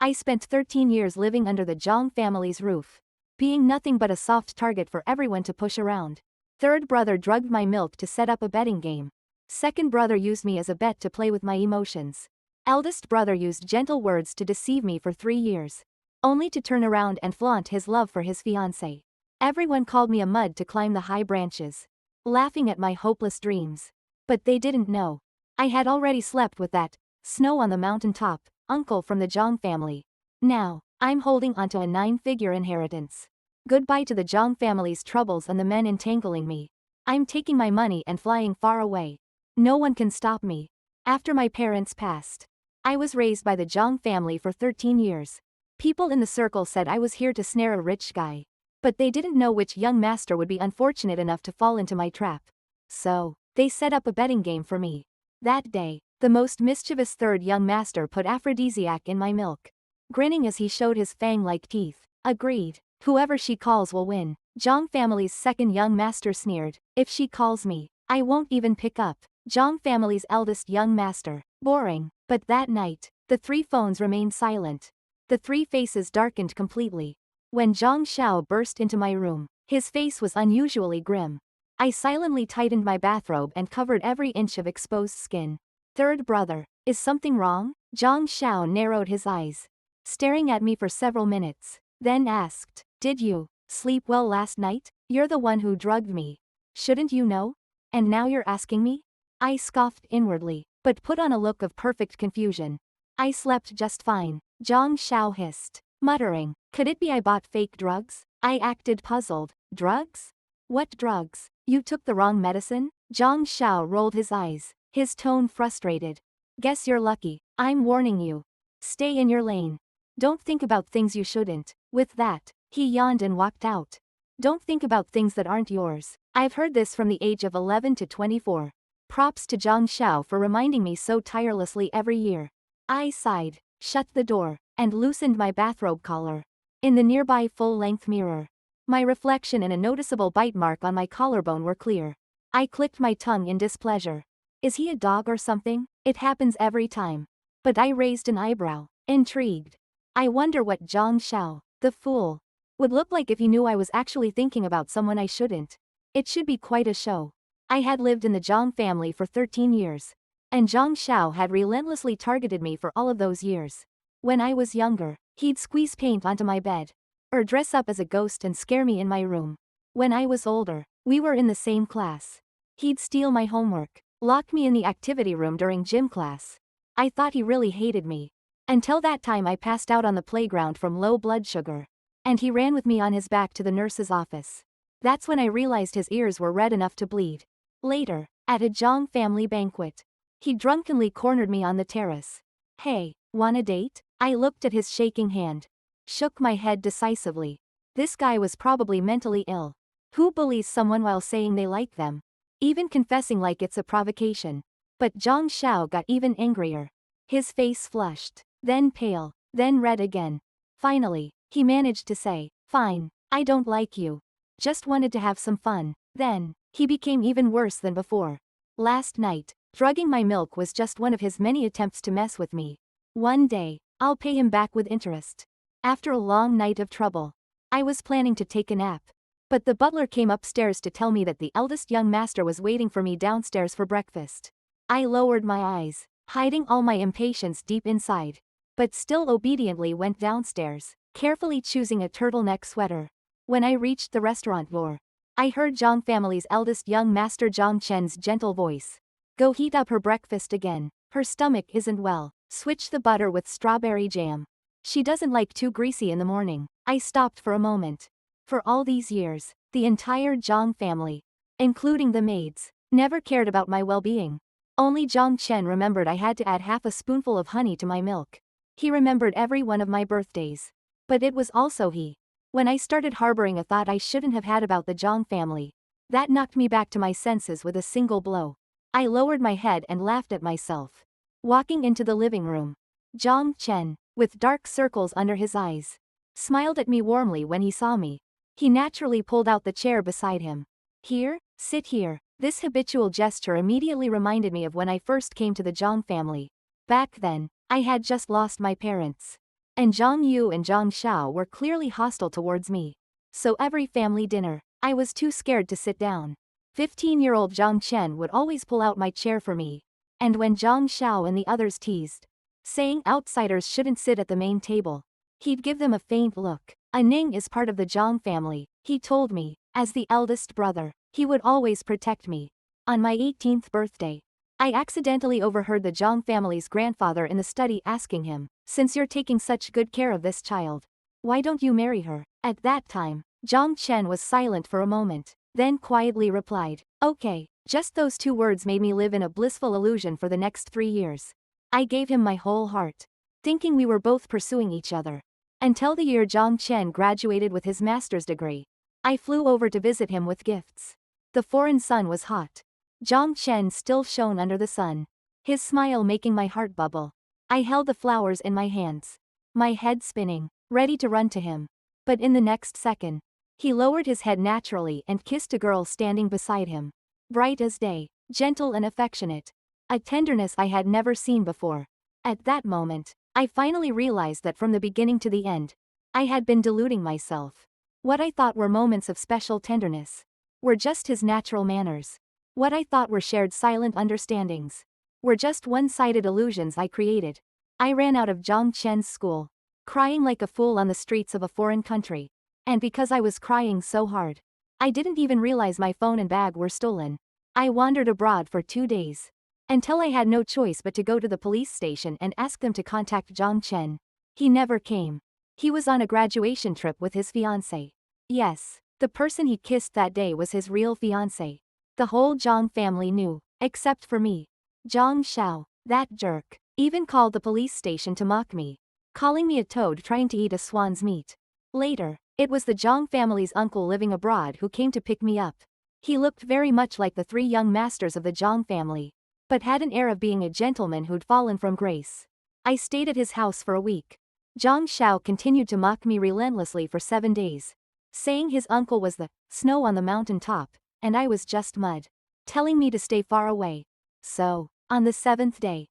I spent 13 years living under the Zhang family's roof, being nothing but a soft target for everyone to push around. Third brother drugged my milk to set up a betting game. Second brother used me as a bet to play with my emotions. Eldest brother used gentle words to deceive me for 3 years, only to turn around and flaunt his love for his fiancée. Everyone called me a mud to climb the high branches, laughing at my hopeless dreams. But they didn't know. I had already slept with that snow on the mountaintop uncle from the Zhang family. Now, I'm holding onto a 9-figure inheritance. Goodbye to the Zhang family's troubles and the men entangling me. I'm taking my money and flying far away. No one can stop me. After my parents passed, I was raised by the Zhang family for 13 years. People in the circle said I was here to snare a rich guy. But they didn't know which young master would be unfortunate enough to fall into my trap. So, they set up a betting game for me. That day, the most mischievous third young master put aphrodisiac in my milk. Grinning as he showed his fang-like teeth. Agreed. Whoever she calls will win. Zhang family's second young master sneered. If she calls me, I won't even pick up. Zhang family's eldest young master. Boring. But that night, the 3 phones remained silent. The 3 faces darkened completely. When Zhang Xiao burst into my room, his face was unusually grim. I silently tightened my bathrobe and covered every inch of exposed skin. Third brother, is something wrong? Zhang Xiao narrowed his eyes, staring at me for several minutes, then asked, did you sleep well last night? You're the one who drugged me. Shouldn't you know? And now you're asking me? I scoffed inwardly, but put on a look of perfect confusion. I slept just fine, Zhang Xiao hissed, muttering, could it be I bought fake drugs? I acted puzzled. Drugs? What drugs? You took the wrong medicine? Zhang Xiao rolled his eyes, his tone frustrated. Guess you're lucky. I'm warning you. Stay in your lane. Don't think about things you shouldn't. With that, he yawned and walked out. Don't think about things that aren't yours. I've heard this from the age of 11 to 24. Props to Zhang Xiao for reminding me so tirelessly every year. I sighed, shut the door, and loosened my bathrobe collar. In the nearby full-length mirror, my reflection and a noticeable bite mark on my collarbone were clear. I clicked my tongue in displeasure. Is he a dog or something? It happens every time. But I raised an eyebrow, intrigued. I wonder what Zhang Xiao, the fool, would look like if he knew I was actually thinking about someone I shouldn't. It should be quite a show. I had lived in the Zhang family for 13 years, and Zhang Xiao had relentlessly targeted me for all of those years. When I was younger, he'd squeeze paint onto my bed, or dress up as a ghost and scare me in my room. When I was older, we were in the same class. He'd steal my homework, lock me in the activity room during gym class. I thought he really hated me. Until that time I passed out on the playground from low blood sugar, and he ran with me on his back to the nurse's office. That's when I realized his ears were red enough to bleed. Later, at a Zhang family banquet, he drunkenly cornered me on the terrace. Hey, wanna date? I looked at his shaking hand, shook my head decisively. This guy was probably mentally ill. Who bullies someone while saying they like them? Even confessing like it's a provocation. But Zhang Xiao got even angrier. His face flushed, then pale, then red again. Finally, he managed to say, fine, I don't like you. Just wanted to have some fun. Then, he became even worse than before. Last night, drugging my milk was just one of his many attempts to mess with me. One day, I'll pay him back with interest. After a long night of trouble, I was planning to take a nap. But the butler came upstairs to tell me that the eldest young master was waiting for me downstairs for breakfast. I lowered my eyes, hiding all my impatience deep inside, but still obediently went downstairs, carefully choosing a turtleneck sweater. When I reached the restaurant door, I heard Zhang family's eldest young master Zhang Chen's gentle voice. Go heat up her breakfast again. Her stomach isn't well. Switch the butter with strawberry jam. She doesn't like too greasy in the morning. I stopped for a moment. For all these years, the entire Zhang family, including the maids, never cared about my well-being. Only Zhang Chen remembered I had to add half a spoonful of honey to my milk. He remembered every one of my birthdays. But it was also he. When I started harboring a thought I shouldn't have had about the Zhang family, that knocked me back to my senses with a single blow. I lowered my head and laughed at myself. Walking into the living room, Zhang Chen, with dark circles under his eyes, smiled at me warmly when he saw me. He naturally pulled out the chair beside him. Here, sit here. This habitual gesture immediately reminded me of when I first came to the Zhang family. Back then, I had just lost my parents. And Zhang Yu and Zhang Xiao were clearly hostile towards me. So every family dinner, I was too scared to sit down. 15-year-old Zhang Chen would always pull out my chair for me. And when Zhang Xiao and the others teased, saying outsiders shouldn't sit at the main table, he'd give them a faint look. Ning is part of the Zhang family, he told me. As the eldest brother, he would always protect me. On my 18th birthday, I accidentally overheard the Zhang family's grandfather in the study asking him, "Since you're taking such good care of this child, why don't you marry her?" At that time, Zhang Chen was silent for a moment, then quietly replied, "Okay." Just those 2 words made me live in a blissful illusion for the next 3 years. I gave him my whole heart, thinking we were both pursuing each other. Until the year Zhang Chen graduated with his master's degree. I flew over to visit him with gifts. The foreign sun was hot. Zhang Chen still shone under the sun, his smile making my heart bubble. I held the flowers in my hands, my head spinning, ready to run to him. But in the next second, he lowered his head naturally and kissed a girl standing beside him. Bright as day, gentle and affectionate. A tenderness I had never seen before. At that moment, I finally realized that from the beginning to the end, I had been deluding myself. What I thought were moments of special tenderness were just his natural manners. What I thought were shared silent understandings were just one-sided illusions I created. I ran out of Zhang Chen's school, crying like a fool on the streets of a foreign country. And because I was crying so hard, I didn't even realize my phone and bag were stolen. I wandered abroad for 2 days, until I had no choice but to go to the police station and ask them to contact Zhang Chen. He never came. He was on a graduation trip with his fiancée. Yes, the person he kissed that day was his real fiancée. The whole Zhang family knew, except for me. Zhang Xiao, that jerk, even called the police station to mock me, calling me a toad trying to eat a swan's meat. Later, it was the Zhang family's uncle living abroad who came to pick me up. He looked very much like the 3 young masters of the Zhang family, but had an air of being a gentleman who'd fallen from grace. I stayed at his house for a week. Zhang Xiao continued to mock me relentlessly for 7 days, saying his uncle was the snow on the mountain top, and I was just mud, telling me to stay far away. So, on the 7th day,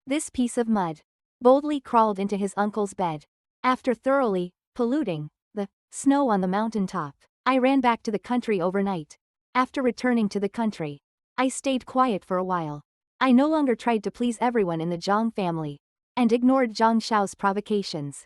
this piece of mud, boldly crawled into his uncle's bed. After thoroughly polluting the snow on the mountain top, I ran back to the country overnight. After returning to the country, I stayed quiet for a while. I no longer tried to please everyone in the Zhang family, and ignored Zhang Xiao's provocations.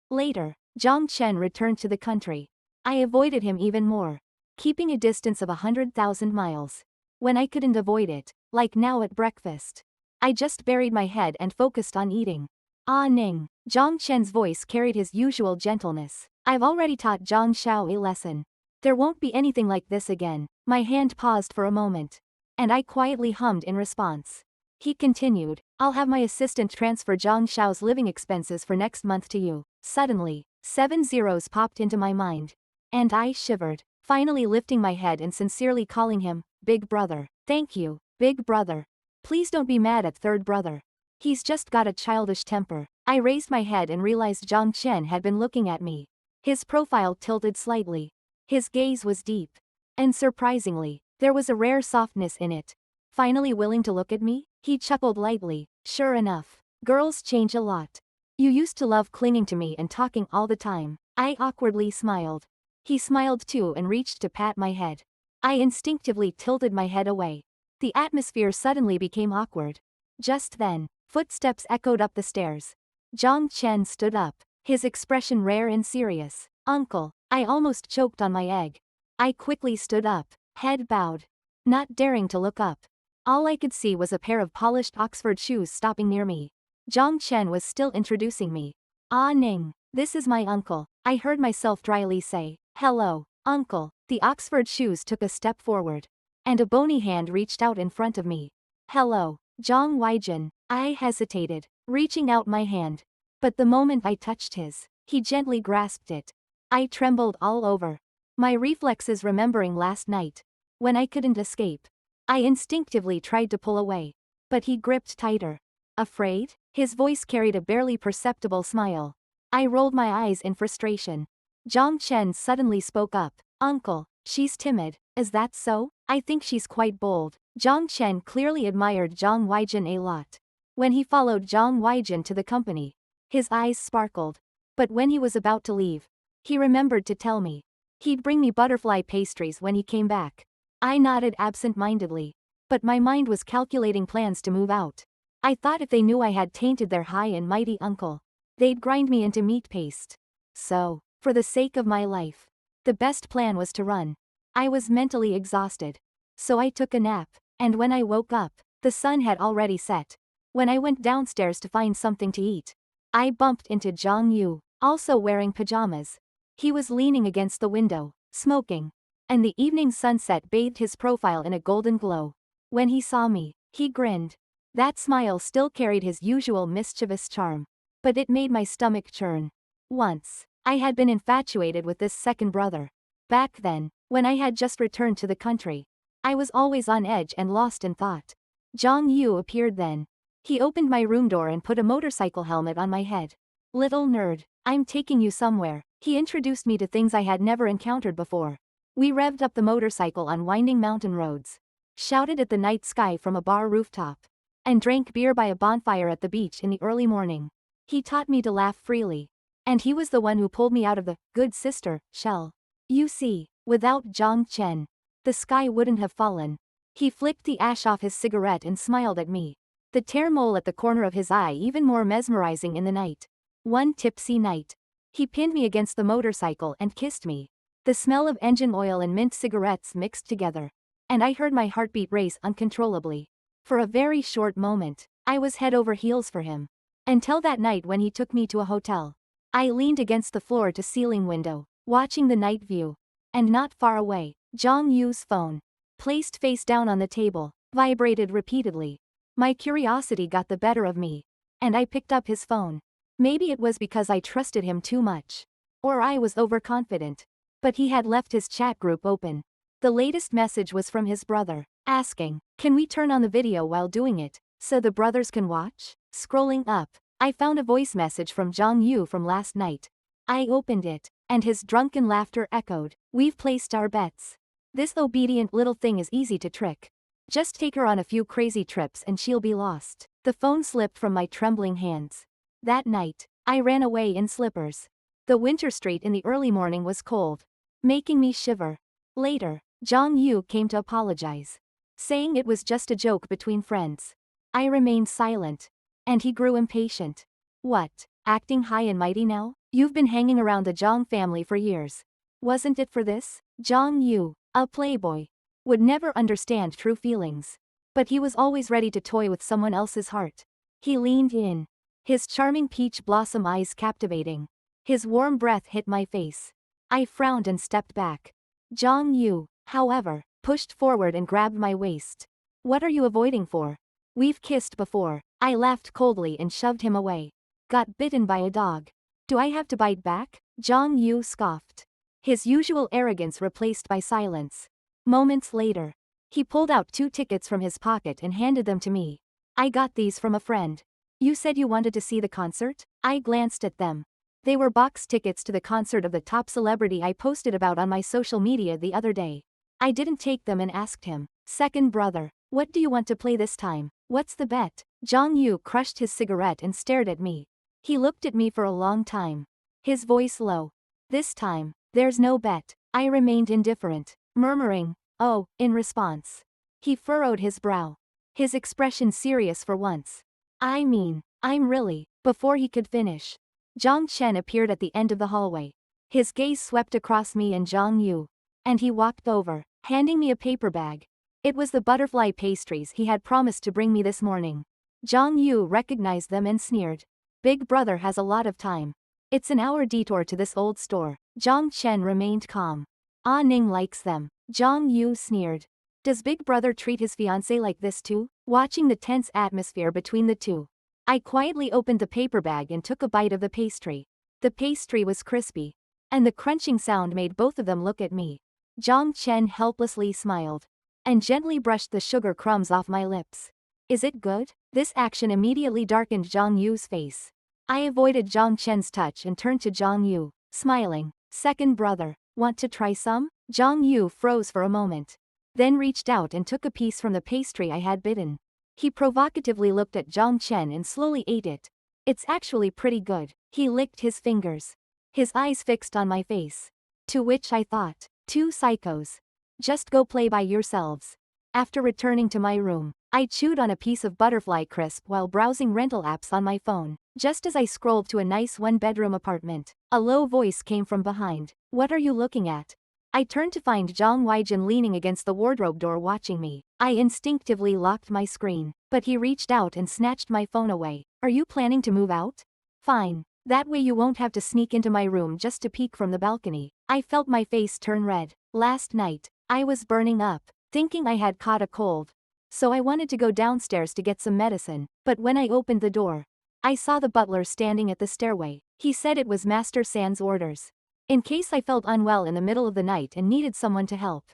Later, Zhang Chen returned to the country. I avoided him even more, keeping a distance of 100,000 miles. When I couldn't avoid it, like now at breakfast, I just buried my head and focused on eating. Ah Ning, Zhang Chen's voice carried his usual gentleness. I've already taught Zhang Xiao a lesson. There won't be anything like this again. My hand paused for a moment, and I quietly hummed in response. He continued, I'll have my assistant transfer Zhang Xiao's living expenses for next month to you. Suddenly, 7 zeros popped into my mind, and I shivered, finally lifting my head and sincerely calling him, Big Brother. Thank you, Big Brother. Please don't be mad at third brother. He's just got a childish temper. I raised my head and realized Zhang Chen had been looking at me. His profile tilted slightly. His gaze was deep. And surprisingly, there was a rare softness in it. Finally willing to look at me, he chuckled lightly. Sure enough, girls change a lot. You used to love clinging to me and talking all the time. I awkwardly smiled. He smiled too and reached to pat my head. I instinctively tilted my head away. The atmosphere suddenly became awkward. Just then, footsteps echoed up the stairs. Zhang Chen stood up, his expression rare and serious. Uncle, I almost choked on my egg. I quickly stood up, head bowed, not daring to look up. All I could see was a pair of polished Oxford shoes stopping near me. Zhang Chen was still introducing me. Ah Ning, this is my uncle, I heard myself dryly say. Hello, uncle. The Oxford shoes took a step forward, and a bony hand reached out in front of me. Hello, Zhang Weijin. I hesitated, reaching out my hand. But the moment I touched his, he gently grasped it. I trembled all over, my reflexes remembering last night, when I couldn't escape. I instinctively tried to pull away, but he gripped tighter. Afraid? His voice carried a barely perceptible smile. I rolled my eyes in frustration. Zhang Chen suddenly spoke up. Uncle, she's timid, is that so? I think she's quite bold. Zhang Chen clearly admired Zhang Weijin a lot. When he followed Zhang Weijin to the company, His eyes sparkled. But when he was about to leave, he remembered to tell me he'd bring me butterfly pastries when he came back. I nodded absent-mindedly. But my mind was calculating plans to move out. I thought if they knew I had tainted their high and mighty uncle, they'd grind me into meat paste. So, for the sake of my life, the best plan was to run. I was mentally exhausted. So I took a nap, and when I woke up, the sun had already set. When I went downstairs to find something to eat, I bumped into Jong Yu, also wearing pajamas. He was leaning against the window, smoking, and the evening sunset bathed his profile in a golden glow. When he saw me, he grinned. That smile still carried his usual mischievous charm, but it made my stomach churn. Once, I had been infatuated with this second brother. Back then, when I had just returned to the country, I was always on edge and lost in thought. Jong Yu appeared then. He opened my room door and put a motorcycle helmet on my head. Little nerd, I'm taking you somewhere. He introduced me to things I had never encountered before. We revved up the motorcycle on winding mountain roads, shouted at the night sky from a bar rooftop, and drank beer by a bonfire at the beach in the early morning. He taught me to laugh freely. And he was the one who pulled me out of the good sister shell. You see, without Zhang Chen, the sky wouldn't have fallen. He flicked the ash off his cigarette and smiled at me, the tear mole at the corner of his eye even more mesmerizing in the night. One tipsy night, he pinned me against the motorcycle and kissed me. The smell of engine oil and mint cigarettes mixed together, and I heard my heartbeat race uncontrollably. For a very short moment, I was head over heels for him. Until that night when he took me to a hotel. I leaned against the floor-to-ceiling window, watching the night view. And not far away, Jong Yu's phone, placed face down on the table, vibrated repeatedly. My curiosity got the better of me, and I picked up his phone. Maybe it was because I trusted him too much. Or I was overconfident. But he had left his chat group open. The latest message was from his brother, asking, "Can we turn on the video while doing it, so the brothers can watch?" Scrolling up, I found a voice message from Jong Yu from last night. I opened it, and his drunken laughter echoed. "We've placed our bets. This obedient little thing is easy to trick. Just take her on a few crazy trips and she'll be lost." The phone slipped from my trembling hands. That night, I ran away in slippers. The winter street in the early morning was cold, making me shiver. Later, Jong Yu came to apologize, saying it was just a joke between friends. I remained silent, and he grew impatient. "What, acting high and mighty now? You've been hanging around the Zhang family for years. Wasn't it for this?" Jong Yu, a playboy, would never understand true feelings. But he was always ready to toy with someone else's heart. He leaned in, his charming peach blossom eyes captivating. His warm breath hit my face. I frowned and stepped back. Jong Yu, however, pushed forward and grabbed my waist. "What are you avoiding for? We've kissed before." I laughed coldly and shoved him away. "Got bitten by a dog. Do I have to bite back?" Jong Yu scoffed, his usual arrogance replaced by silence. Moments later, he pulled out 2 tickets from his pocket and handed them to me. "I got these from a friend. You said you wanted to see the concert?" I glanced at them. They were box tickets to the concert of the top celebrity I posted about on my social media the other day. I didn't take them and asked him, "Second brother, what do you want to play this time? What's the bet?" Jong Yu crushed his cigarette and stared at me. He looked at me for a long time, his voice low. "This time, there's no bet." I remained indifferent, murmuring, "Oh," in response. He furrowed his brow, his expression serious for once. "I mean, I'm really..." Before he could finish, Zhang Chen appeared at the end of the hallway. His gaze swept across me and Jong Yu, and he walked over, handing me a paper bag. It was the butterfly pastries he had promised to bring me this morning. Jong Yu recognized them and sneered. "Big brother has a lot of time. It's an hour detour to this old store." Zhang Chen remained calm. "Ah Ning likes them." Jong Yu sneered. "Does big brother treat his fiancée like this too?" Watching the tense atmosphere between the two, I quietly opened the paper bag and took a bite of the pastry. The pastry was crispy, and the crunching sound made both of them look at me. Zhang Chen helplessly smiled, and gently brushed the sugar crumbs off my lips. "Is it good?" This action immediately darkened Zhang Yu's face. I avoided Zhang Chen's touch and turned to Zhang Yu, smiling. "Second brother, want to try some?" Zhang Yu froze for a moment, then reached out and took a piece from the pastry I had bitten. He provocatively looked at Zhang Chen and slowly ate it. It's actually pretty good. He licked his fingers. His eyes fixed on my face. To which I thought, two psychos. Just go play by yourselves. After returning to my room, I chewed on a piece of butterfly crisp while browsing rental apps on my phone. Just as I scrolled to a nice one-bedroom apartment, a low voice came from behind. What are you looking at? I turned to find Jong Wei-jin leaning against the wardrobe door watching me. I instinctively locked my screen, but he reached out and snatched my phone away. Are you planning to move out? Fine. That way you won't have to sneak into my room just to peek from the balcony. I felt my face turn red. Last night, I was burning up, thinking I had caught a cold. So I wanted to go downstairs to get some medicine, but when I opened the door, I saw the butler standing at the stairway. He said it was Master San's orders, in case I felt unwell in the middle of the night and needed someone to help.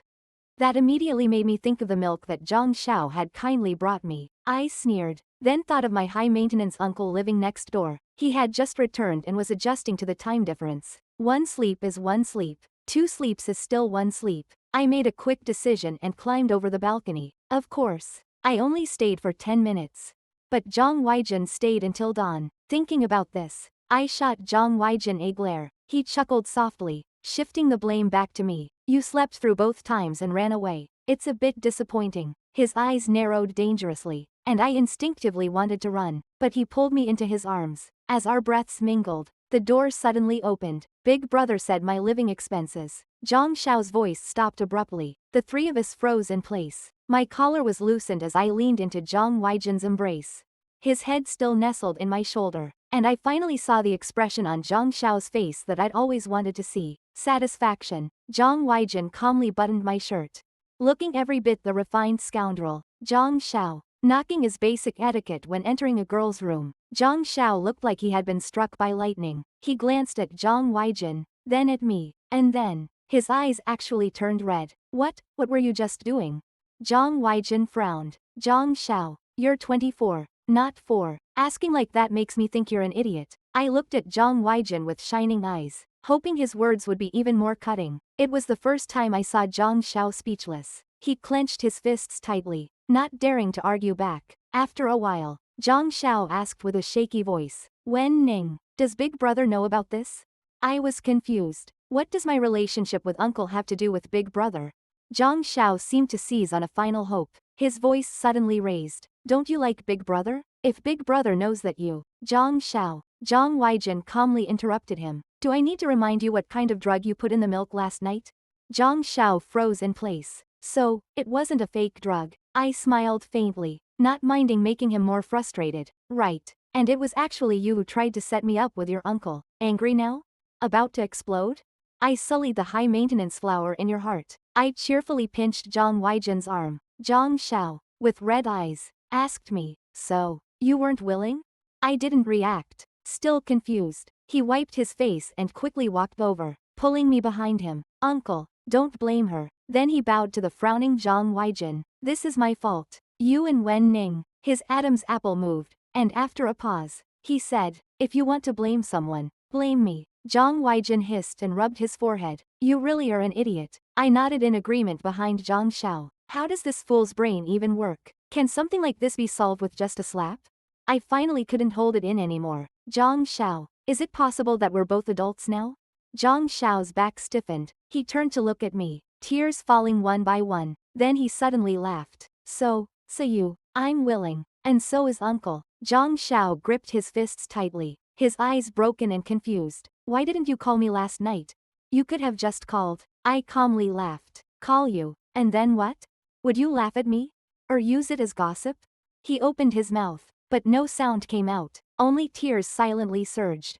That immediately made me think of the milk that Zhang Xiao had kindly brought me. I sneered, then thought of my high-maintenance uncle living next door. He had just returned and was adjusting to the time difference. One sleep is one sleep. Two sleeps is still one sleep. I made a quick decision and climbed over the balcony. Of course, I only stayed for 10 minutes. But Zhang Weijin stayed until dawn. Thinking about this, I shot Zhang Weijin a glare. He chuckled softly, shifting the blame back to me. You slept through both times and ran away. It's a bit disappointing. His eyes narrowed dangerously, and I instinctively wanted to run, but he pulled me into his arms. As our breaths mingled, the door suddenly opened. Big Brother said my living expenses. Zhang Xiao's voice stopped abruptly. The three of us froze in place. My collar was loosened as I leaned into Zhang Weijin's embrace. His head still nestled in my shoulder, and I finally saw the expression on Zhang Xiao's face that I'd always wanted to see. Satisfaction. Zhang Weijin calmly buttoned my shirt, looking every bit the refined scoundrel. Zhang Xiao, knocking is basic etiquette when entering a girl's room. Zhang Xiao looked like he had been struck by lightning. He glanced at Zhang Weijin, then at me, and then, his eyes actually turned red. What were you just doing? Zhang Weijin frowned. Zhang Xiao, you're 24, not 4. Asking like that makes me think you're an idiot. I looked at Zhang Weijin with shining eyes, hoping his words would be even more cutting. It was the first time I saw Zhang Xiao speechless. He clenched his fists tightly, not daring to argue back. After a while, Zhang Xiao asked with a shaky voice, Wen Ning, does Big Brother know about this? I was confused. What does my relationship with Uncle have to do with Big Brother? Zhang Xiao seemed to seize on a final hope. His voice suddenly raised. Don't you like Big Brother? If Big Brother knows that you... Zhang Xiao. Zhang Weijin calmly interrupted him. Do I need to remind you what kind of drug you put in the milk last night? Zhang Xiao froze in place. So, it wasn't a fake drug. I smiled faintly, not minding making him more frustrated. Right. And it was actually you who tried to set me up with your uncle. Angry now? About to explode? I sullied the high-maintenance flower in your heart. I cheerfully pinched Zhang Weijin's arm. Zhang Xiao, with red eyes, asked me, so, you weren't willing? I didn't react, still confused. He wiped his face and quickly walked over, pulling me behind him. Uncle, don't blame her. Then he bowed to the frowning Zhang Weijin. This is my fault. You and Wen Ning. His Adam's apple moved, and after a pause, he said, if you want to blame someone, blame me. Zhang Weijin hissed and rubbed his forehead. You really are an idiot. I nodded in agreement behind Zhang Xiao. How does this fool's brain even work? Can something like this be solved with just a slap? I finally couldn't hold it in anymore. Zhang Xiao, is it possible that we're both adults now? Zhang Xiao's back stiffened. He turned to look at me, tears falling one by one. Then he suddenly laughed. So you, I'm willing. And so is Uncle. Zhang Xiao gripped his fists tightly, his eyes broken and confused. Why didn't you call me last night? You could have just called. I calmly laughed. Call you, and then what? Would you laugh at me? Or use it as gossip? He opened his mouth, but no sound came out, only tears silently surged.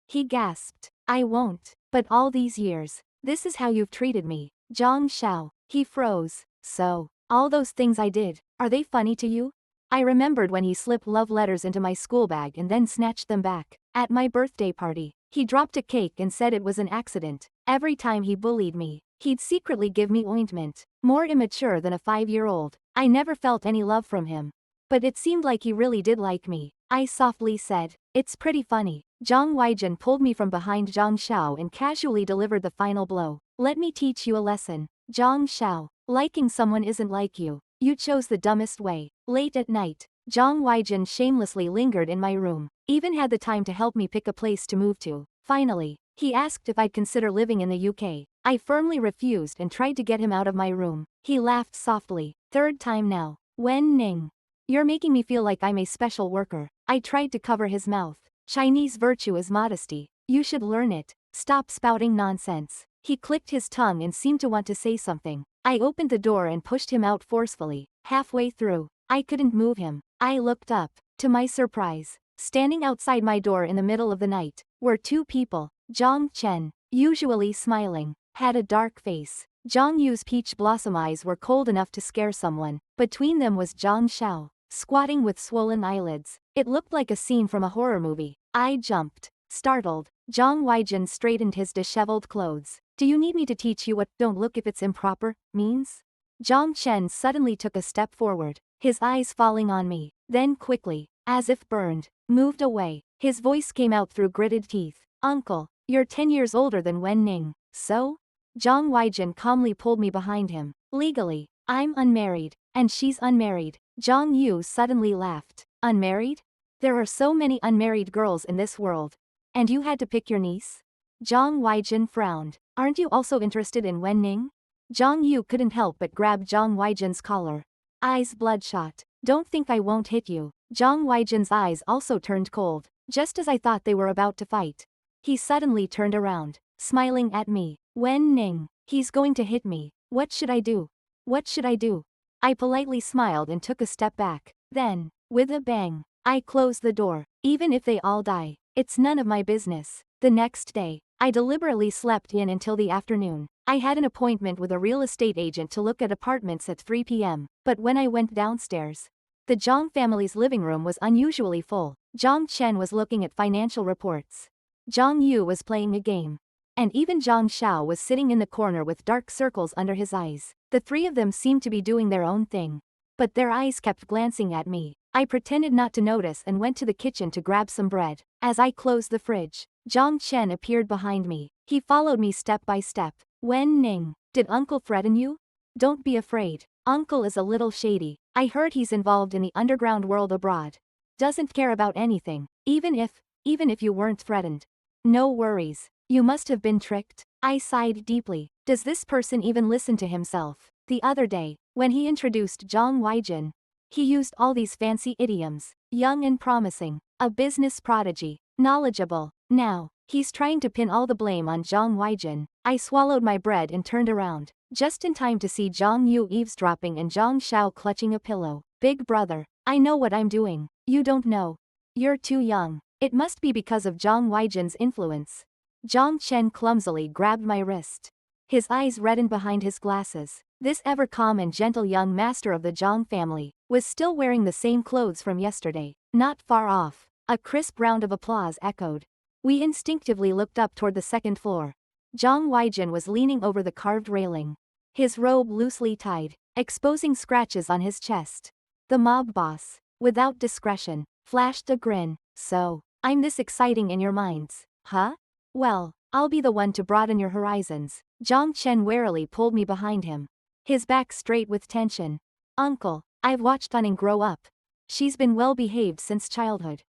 He gasped. I won't. But all these years, this is how you've treated me. Zhang Xiao. He froze. So, all those things I did, are they funny to you? I remembered when he slipped love letters into my school bag and then snatched them back. At my birthday party, he dropped a cake and said it was an accident. Every time he bullied me, he'd secretly give me ointment. More immature than a 5-year-old. I never felt any love from him. But it seemed like he really did like me. I softly said, it's pretty funny. Zhang Weijin pulled me from behind Zhang Xiao and casually delivered the final blow. Let me teach you a lesson. Zhang Xiao, liking someone isn't like you. You chose the dumbest way. Late at night, Zhang Weijin shamelessly lingered in my room, even had the time to help me pick a place to move to. Finally, he asked if I'd consider living in the UK. I firmly refused and tried to get him out of my room. He laughed softly. Third time now. Wen Ning. You're making me feel like I'm a special worker. I tried to cover his mouth. Chinese virtue is modesty. You should learn it. Stop spouting nonsense. He clicked his tongue and seemed to want to say something. I opened the door and pushed him out forcefully. Halfway through, I couldn't move him. I looked up. To my surprise, standing outside my door in the middle of the night, were two people. Zhang Chen, usually smiling, had a dark face. Zhang Yu's peach blossom eyes were cold enough to scare someone. Between them was Zhang Xiao, squatting with swollen eyelids. It looked like a scene from a horror movie. I jumped. Startled, Zhang Weijin straightened his disheveled clothes. Do you need me to teach you what "don't look if it's improper" means? Zhang Chen suddenly took a step forward, his eyes falling on me, then quickly, as if burned, moved away. His voice came out through gritted teeth. Uncle, you're 10 years older than Wen Ning. So? Zhang Weijin calmly pulled me behind him. Legally, I'm unmarried, and she's unmarried. Zhang Yu suddenly laughed. Unmarried? There are so many unmarried girls in this world. And you had to pick your niece? Zhang Weijin frowned. Aren't you also interested in Wen Ning? Zhang Yu couldn't help but grab Zhang Weijin's collar. Eyes bloodshot. Don't think I won't hit you. Zhang Weijin's eyes also turned cold, just as I thought they were about to fight. He suddenly turned around, smiling at me. Wen Ning, he's going to hit me. What should I do? What should I do? I politely smiled and took a step back. Then, with a bang, I closed the door. Even if they all die, it's none of my business. The next day, I deliberately slept in until the afternoon. I had an appointment with a real estate agent to look at apartments at 3 p.m., but when I went downstairs, the Zhang family's living room was unusually full. Zhang Chen was looking at financial reports. Zhang Yu was playing a game. And even Zhang Xiao was sitting in the corner with dark circles under his eyes. The three of them seemed to be doing their own thing. But their eyes kept glancing at me. I pretended not to notice and went to the kitchen to grab some bread. As I closed the fridge, Zhang Chen appeared behind me. He followed me step by step. Wen Ning, did Uncle threaten you? Don't be afraid. Uncle is a little shady. I heard he's involved in the underground world abroad. Doesn't care about anything, even if you weren't threatened. No worries. You must have been tricked. I sighed deeply. Does this person even listen to himself? The other day, when he introduced Zhang Weijin, he used all these fancy idioms. Young and promising, a business prodigy, knowledgeable. Now, he's trying to pin all the blame on Zhang Weijin. I swallowed my bread and turned around, just in time to see Zhang Yu eavesdropping and Zhang Xiao clutching a pillow. Big brother, I know what I'm doing. You don't know. You're too young. It must be because of Zhang Weijin's influence. Zhang Chen clumsily grabbed my wrist. His eyes reddened behind his glasses. This ever calm and gentle young master of the Zhang family was still wearing the same clothes from yesterday. Not far off, a crisp round of applause echoed. We instinctively looked up toward the second floor. Zhang Weijin was leaning over the carved railing, his robe loosely tied, exposing scratches on his chest. The mob boss, without discretion, flashed a grin. So, I'm this exciting in your minds, huh? Well, I'll be the one to broaden your horizons. Zhang Chen warily pulled me behind him, his back straight with tension. Uncle, I've watched Anning grow up. She's been well behaved since childhood.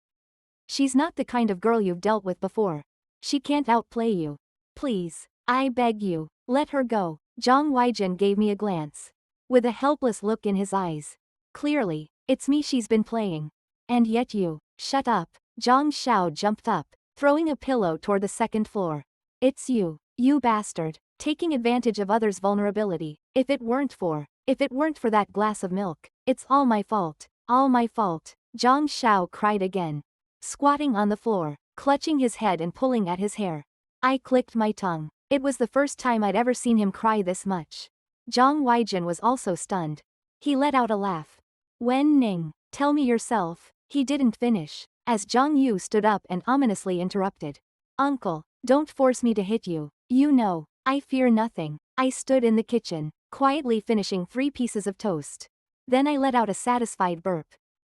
She's not the kind of girl you've dealt with before. She can't outplay you. Please, I beg you, let her go. Zhang Weijin gave me a glance, with a helpless look in his eyes. Clearly, it's me she's been playing. And yet you. Shut up. Zhang Xiao jumped up, throwing a pillow toward the second floor. It's you, you bastard, taking advantage of others' vulnerability. If it weren't for that glass of milk, it's all my fault. All my fault. Zhang Xiao cried again, squatting on the floor, clutching his head and pulling at his hair. I clicked my tongue. It was the first time I'd ever seen him cry this much. Zhang Weijin was also stunned. He let out a laugh. Wen Ning, tell me yourself. He didn't finish, as Zhang Yu stood up and ominously interrupted. Uncle, don't force me to hit you. You know, I fear nothing. I stood in the kitchen, quietly finishing 3 pieces of toast. Then I let out a satisfied burp.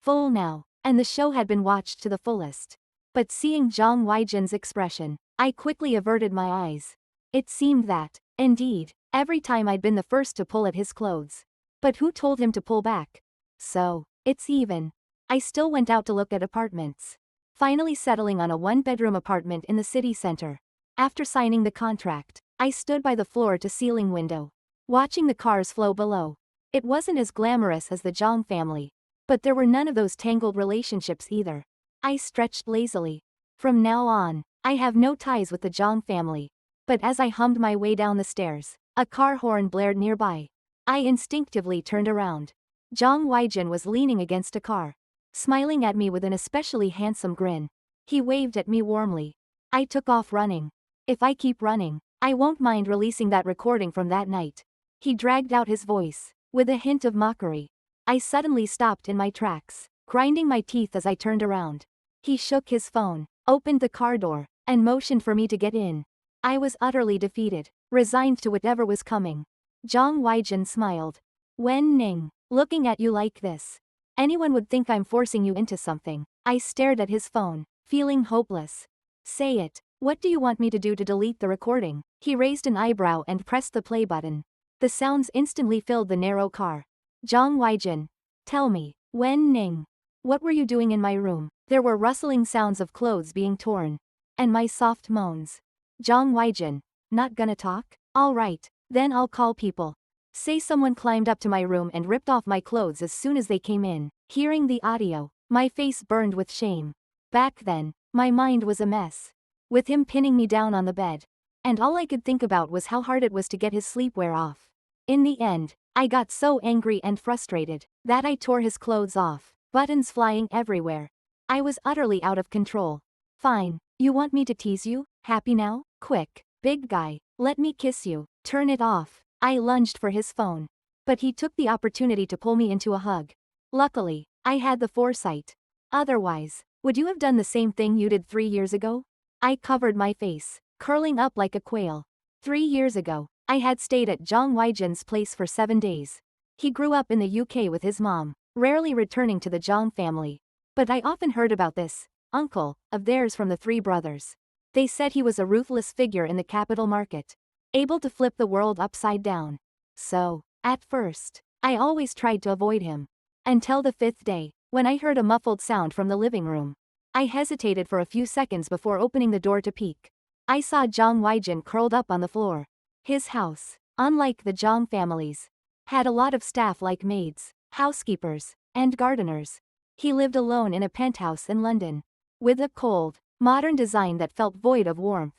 Full now, and the show had been watched to the fullest. But seeing Zhang Weijin's expression, I quickly averted my eyes. It seemed that, indeed, every time I'd been the first to pull at his clothes. But who told him to pull back? So, it's even. I still went out to look at apartments. Finally settling on a one-bedroom apartment in the city center. After signing the contract, I stood by the floor-to-ceiling window, watching the cars flow below. It wasn't as glamorous as the Zhang family, but there were none of those tangled relationships either. I stretched lazily. From now on, I have no ties with the Zhang family. But as I hummed my way down the stairs, a car horn blared nearby. I instinctively turned around. Zhang Weijin was leaning against a car, smiling at me with an especially handsome grin. He waved at me warmly. I took off running. If I keep running, I won't mind releasing that recording from that night. He dragged out his voice, with a hint of mockery. I suddenly stopped in my tracks, grinding my teeth as I turned around. He shook his phone, opened the car door, and motioned for me to get in. I was utterly defeated, resigned to whatever was coming. Zhang Weijin smiled. Wen Ning, looking at you like this, anyone would think I'm forcing you into something. I stared at his phone, feeling hopeless. Say it, what do you want me to do to delete the recording? He raised an eyebrow and pressed the play button. The sounds instantly filled the narrow car. Zhang Weijin, tell me, Wen Ning, what were you doing in my room? There were rustling sounds of clothes being torn, and my soft moans. Zhang Weijin, not gonna talk? All right, then I'll call people. Say someone climbed up to my room and ripped off my clothes as soon as they came in. Hearing the audio, my face burned with shame. Back then, my mind was a mess, with him pinning me down on the bed. And all I could think about was how hard it was to get his sleepwear off. In the end, I got so angry and frustrated that I tore his clothes off, buttons flying everywhere. I was utterly out of control. Fine, you want me to tease you? Happy now? Quick, big guy, let me kiss you. Turn it off. I lunged for his phone, but he took the opportunity to pull me into a hug. Luckily, I had the foresight. Otherwise, would you have done the same thing you did 3 years ago? I covered my face, curling up like a quail. 3 years ago, I had stayed at Zhang Weijin's place for 7 days. He grew up in the UK with his mom, rarely returning to the Zhang family. But I often heard about this uncle of theirs from the 3 brothers. They said he was a ruthless figure in the capital market, able to flip the world upside down. So, at first, I always tried to avoid him. Until the 5th day, when I heard a muffled sound from the living room. I hesitated for a few seconds before opening the door to peek. I saw Zhang Weijin curled up on the floor. His house, unlike the Zhang families, had a lot of staff like maids, housekeepers, and gardeners. He lived alone in a penthouse in London, with a cold, modern design that felt void of warmth.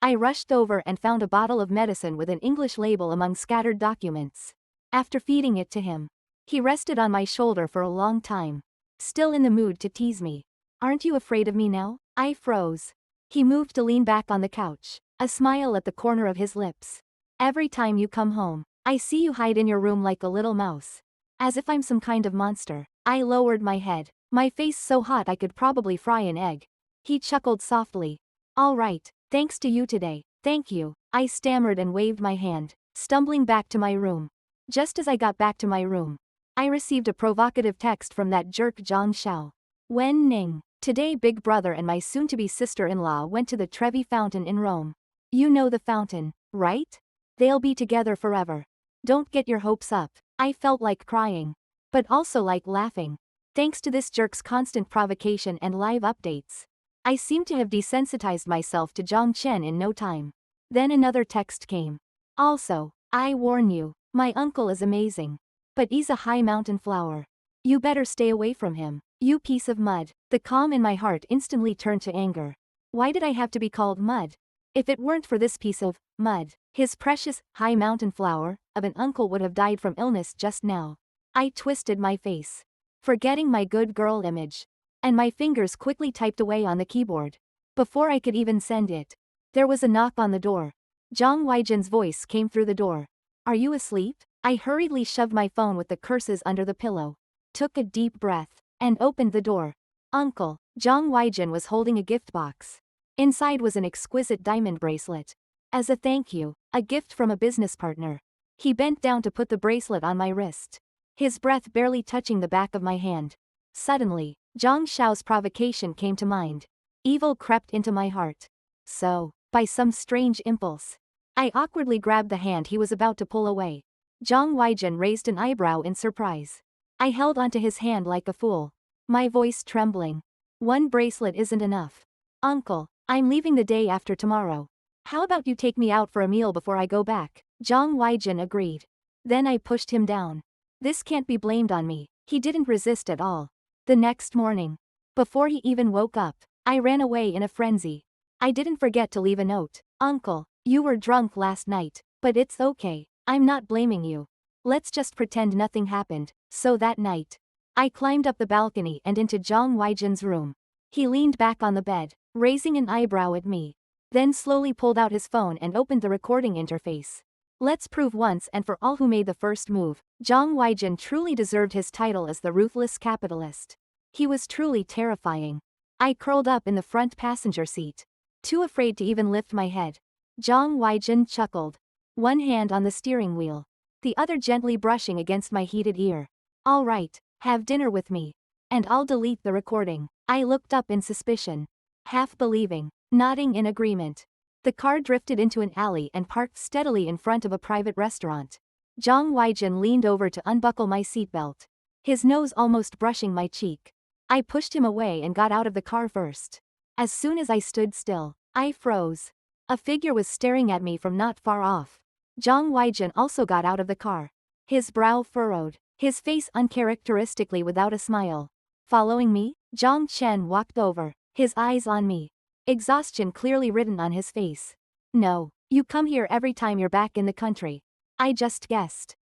I rushed over and found a bottle of medicine with an English label among scattered documents. After feeding it to him, he rested on my shoulder for a long time, still in the mood to tease me. Aren't you afraid of me now? I froze. He moved to lean back on the couch, a smile at the corner of his lips. Every time you come home, I see you hide in your room like a little mouse. As if I'm some kind of monster. I lowered my head, my face so hot I could probably fry an egg. He chuckled softly. All right, thanks to you today. Thank you. I stammered and waved my hand, stumbling back to my room. Just as I got back to my room, I received a provocative text from that jerk Zhang Xiao. Wen Ning, today Big Brother and my soon-to-be sister-in-law went to the Trevi Fountain in Rome. You know the fountain, right? They'll be together forever. Don't get your hopes up. I felt like crying, but also like laughing. Thanks to this jerk's constant provocation and live updates, I seem to have desensitized myself to Zhang Chen in no time. Then another text came. Also, I warn you, my uncle is amazing, but he's a high mountain flower. You better stay away from him, you piece of mud. The calm in my heart instantly turned to anger. Why did I have to be called mud? If it weren't for this piece of mud, his precious, high mountain flower of an uncle would have died from illness just now. I twisted my face, forgetting my good girl image, and my fingers quickly typed away on the keyboard. Before I could even send it, there was a knock on the door. Zhang Weijin's voice came through the door. Are you asleep? I hurriedly shoved my phone with the curses under the pillow, took a deep breath, and opened the door. Uncle, Zhang Weijin was holding a gift box. Inside was an exquisite diamond bracelet. As a thank you, a gift from a business partner. He bent down to put the bracelet on my wrist, his breath barely touching the back of my hand. Suddenly, Zhang Xiao's provocation came to mind. Evil crept into my heart. So, by some strange impulse, I awkwardly grabbed the hand he was about to pull away. Zhang Weijin raised an eyebrow in surprise. I held onto his hand like a fool. my voice trembling. One bracelet isn't enough. Uncle, I'm leaving the day after tomorrow. How about you take me out for a meal before I go back? Zhang Weijin agreed. Then I pushed him down. This can't be blamed on me. He didn't resist at all. The next morning, before he even woke up, I ran away in a frenzy. I didn't forget to leave a note. Uncle, you were drunk last night, but it's okay. I'm not blaming you. Let's just pretend nothing happened. So that night, I climbed up the balcony and into Zhang Weijin's room. He leaned back on the bed, raising an eyebrow at me. Then slowly pulled out his phone and opened the recording interface. Let's prove once and for all who made the first move. Zhang Weijin truly deserved his title as the ruthless capitalist. He was truly terrifying. I curled up in the front passenger seat, too afraid to even lift my head. Zhang Weijin chuckled, one hand on the steering wheel, the other gently brushing against my heated ear. All right, have dinner with me, and I'll delete the recording. I looked up in suspicion, half believing, nodding in agreement. The car drifted into an alley and parked steadily in front of a private restaurant. Zhang Weijin leaned over to unbuckle my seatbelt, his nose almost brushing my cheek. I pushed him away and got out of the car first. As soon as I stood still, I froze. A figure was staring at me from not far off. Zhang Weijin also got out of the car, his brow furrowed, his face uncharacteristically without a smile. Following me, Zhang Chen walked over, his eyes on me, exhaustion clearly written on his face. No, you come here every time you're back in the country. I just guessed.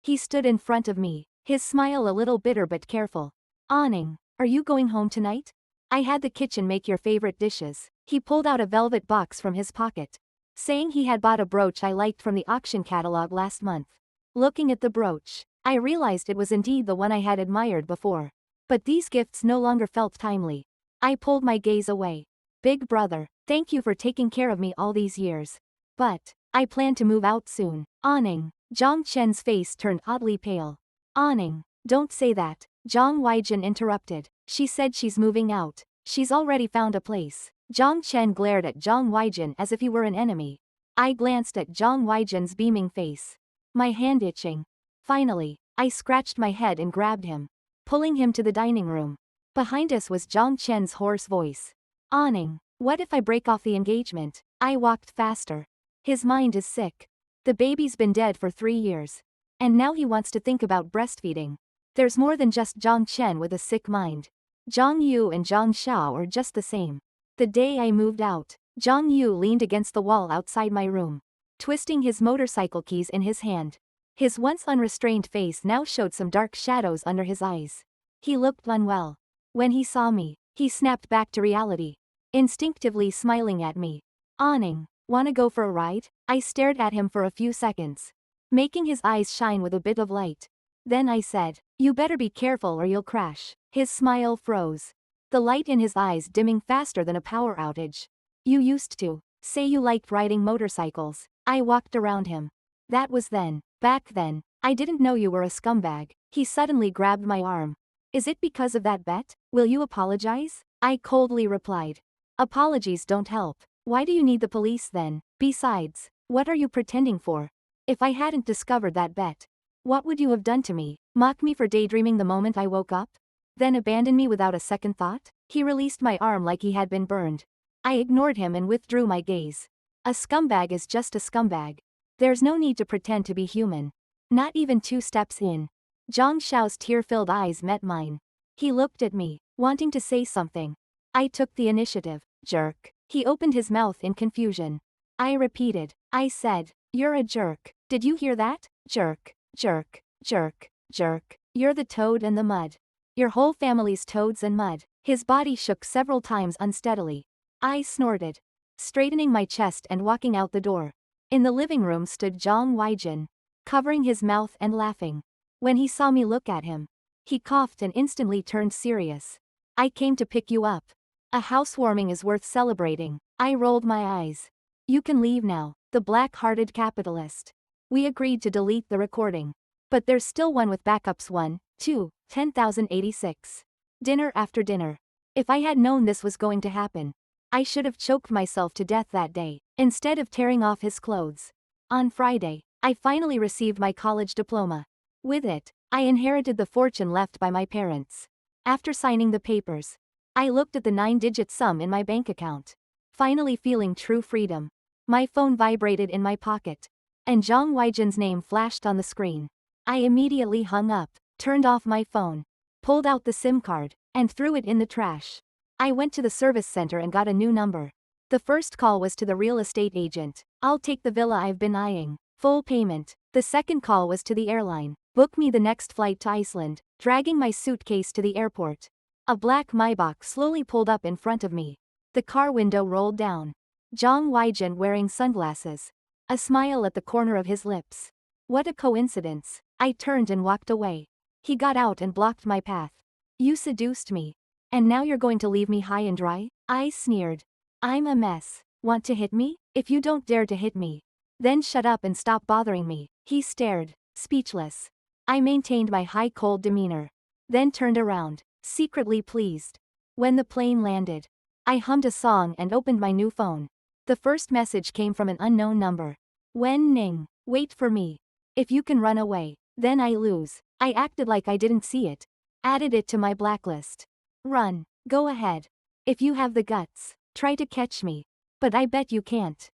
He stood in front of me, his smile a little bitter but careful. Awning, are you going home tonight? I had the kitchen make your favorite dishes. He pulled out a velvet box from his pocket, saying he had bought a brooch I liked from the auction catalog last month. Looking at the brooch, I realized it was indeed the one I had admired before. But these gifts no longer felt timely. I pulled my gaze away. Big brother, thank you for taking care of me all these years. But I plan to move out soon. Awning. Zhang Chen's face turned oddly pale. Awning. Don't say that. Zhang Weijin interrupted. She said she's moving out. She's already found a place. Zhang Chen glared at Zhang Weijin as if he were an enemy. I glanced at Zhang Weijin's beaming face, my hand itching. Finally, I scratched my head and grabbed him, pulling him to the dining room. Behind us was Zhang Chen's hoarse voice. Awning. What if I break off the engagement? I walked faster. His mind is sick. The baby's been dead for 3 years. And now he wants to think about breastfeeding. There's more than just Zhang Chen with a sick mind. Zhang Yu and Zhang Xiao are just the same. The day I moved out, Zhang Yu leaned against the wall outside my room, twisting his motorcycle keys in his hand. His once unrestrained face now showed some dark shadows under his eyes. He looked unwell. When he saw me, he snapped back to reality, instinctively smiling at me. Awning. Wanna go for a ride? I stared at him for a few seconds, making his eyes shine with a bit of light. Then I said, you better be careful or you'll crash. His smile froze, the light in his eyes dimming faster than a power outage. You used to say you liked riding motorcycles. I walked around him. That was then. Back then, I didn't know you were a scumbag. He suddenly grabbed my arm. Is it because of that bet? Will you apologize? I coldly replied. Apologies don't help. Why do you need the police then? Besides, what are you pretending for? If I hadn't discovered that bet, what would you have done to me? Mock me for daydreaming the moment I woke up? Then abandon me without a second thought? He released my arm like he had been burned. I ignored him and withdrew my gaze. A scumbag is just a scumbag. There's no need to pretend to be human. Not even 2 steps in. Zhang Xiao's tear-filled eyes met mine. He looked at me, wanting to say something. I took the initiative. Jerk. He opened his mouth in confusion. I repeated. I said, you're a jerk. Did you hear that? Jerk. Jerk. Jerk. Jerk. You're the toad and the mud. Your whole family's toads and mud. His body shook several times unsteadily. I snorted, straightening my chest and walking out the door. In the living room stood Zhang Weijin, covering his mouth and laughing. When he saw me look at him, he coughed and instantly turned serious. I came to pick you up. A housewarming is worth celebrating. I rolled my eyes. You can leave now, the black-hearted capitalist. We agreed to delete the recording. But there's still one with backups 1, 2, 10,086. Dinner after dinner. If I had known this was going to happen, I should have choked myself to death that day, instead of tearing off his clothes. On Friday, I finally received my college diploma. With it, I inherited the fortune left by my parents. After signing the papers, I looked at the 9-digit sum in my bank account. Finally feeling true freedom. My phone vibrated in my pocket. And Zhang Weijin's name flashed on the screen. I immediately hung up, turned off my phone, pulled out the SIM card, and threw it in the trash. I went to the service center and got a new number. The first call was to the real estate agent. I'll take the villa I've been eyeing. Full payment. The second call was to the airline. Book me the next flight to Iceland. Dragging my suitcase to the airport, a black Maybach slowly pulled up in front of me. The car window rolled down. Zhang Weijin wearing sunglasses. A smile at the corner of his lips. What a coincidence. I turned and walked away. He got out and blocked my path. You seduced me. And now you're going to leave me high and dry? I sneered. I'm a mess. Want to hit me? If you don't dare to hit me, then shut up and stop bothering me. He stared, speechless. I maintained my high cold demeanor. Then turned around, secretly pleased. When the plane landed, I hummed a song and opened my new phone. The first message came from an unknown number. Wen Ning, wait for me. If you can run away, then I lose. I acted like I didn't see it. Added it to my blacklist. Run, go ahead. If you have the guts, try to catch me. But I bet you can't.